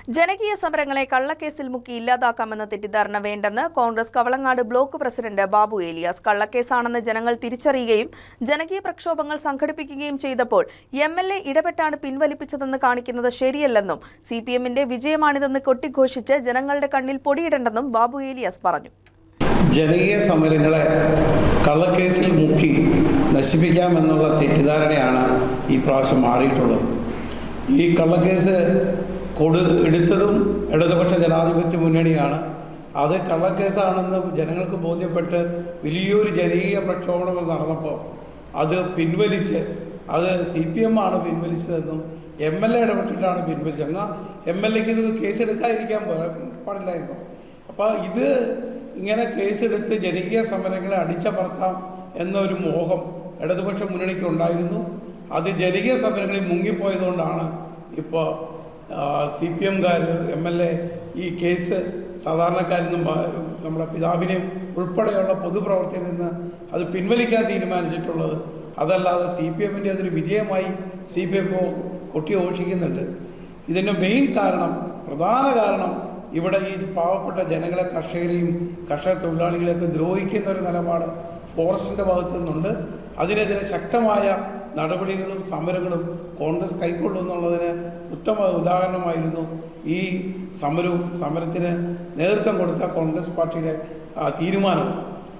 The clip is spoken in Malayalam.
ജനകീയ സമരങ്ങളെ കള്ളക്കേസിൽ മുക്കി ഇല്ലാതാക്കാമെന്ന തെറ്റിദ്ധാരണ വേണ്ടെന്ന് കോൺഗ്രസ് കവളങ്ങാട് ബ്ലോക്ക് പ്രസിഡന്റ് ബാബു ഏലിയാസ്. കള്ളക്കേസാണെന്ന് ജനങ്ങൾ തിരിച്ചറിയുകയും ജനകീയ പ്രക്ഷോഭങ്ങൾ സംഘടിപ്പിക്കുകയും ചെയ്തപ്പോൾ MLA ഇടപെട്ടാണ് പിൻവലിപ്പിച്ചതെന്ന് കാണിക്കുന്നത് ശരിയല്ലെന്നും CPMന്റെ വിജയമാണിതെന്ന് കൊട്ടിഘോഷിച്ച് ജനങ്ങളുടെ കണ്ണിൽ പൊടിയിടണ്ടെന്നും ബാബു ഏലിയാസ് പറഞ്ഞു. ജനകീയ സമരങ്ങളെ കള്ളക്കേസിൽ മുക്കി നശിപ്പിക്കാമെന്നുള്ള തെറ്റിദ്ധാരണയാണ് ഈ പ്രാവശ്യം മാറിയിട്ടുള്ളത്. ഈ കള്ളക്കേസ് എടുത്തതും ഇടതുപക്ഷ ജനാധിപത്യ മുന്നണിയാണ്. അത് കള്ളക്കേസാണെന്ന് ജനങ്ങൾക്ക് ബോധ്യപ്പെട്ട് വലിയൊരു ജനകീയ പ്രക്ഷോഭങ്ങൾ നടന്നപ്പോൾ അത് പിൻവലിച്ച് അത് CPM ആണ് പിൻവലിച്ചതെന്നും MLA ഇടപെട്ടിട്ടാണ് പിൻവലിച്ചത്. എന്നാൽ MLAക്ക് ഇത് കേസെടുക്കാതിരിക്കാൻ പാടില്ലായിരുന്നു. അപ്പോൾ ഇത് ഇങ്ങനെ കേസെടുത്ത് ജനകീയ സമരങ്ങളെ അടിച്ചമർത്താം എന്നൊരു മോഹം ഇടതുപക്ഷ മുന്നണിക്ക് ഉണ്ടായിരുന്നു. അത് ജനകീയ സമരങ്ങളിൽ മുങ്ങിപ്പോയതുകൊണ്ടാണ് ഇപ്പോൾ CPMകാർ MLA ഈ കേസ് സാധാരണക്കാരിൽ നിന്നും നമ്മുടെ പിതാവിനെയും ഉൾപ്പെടെയുള്ള പൊതുപ്രവർത്തകരിൽ നിന്ന് അത് പിൻവലിക്കാൻ തീരുമാനിച്ചിട്ടുള്ളത്. അതല്ലാതെ CPMൻ്റെ അതൊരു വിജയമായി CPM കൊട്ടിഘോഷിക്കുന്നുണ്ട്. ഇതിൻ്റെ മെയിൻ കാരണം, പ്രധാന കാരണം ഇവിടെ ഈ പാവപ്പെട്ട ജനങ്ങളെ, കർഷകരെയും കർഷക തൊഴിലാളികളെയൊക്കെ ദ്രോഹിക്കുന്ന ഒരു നിലപാട് ഫോറസ്റ്റിൻ്റെ ഭാഗത്തു നിന്നുണ്ട്. അതിനെതിരെ ശക്തമായ നടപടികളും സമരങ്ങളും കോൺഗ്രസ് കൈക്കൊള്ളുന്നുള്ളതിന് ഉത്തമ ഉദാഹരണമായിരുന്നു ഈ സമരത്തിന് നേതൃത്വം കൊടുത്ത കോൺഗ്രസ് പാർട്ടിയുടെ തീരുമാനം.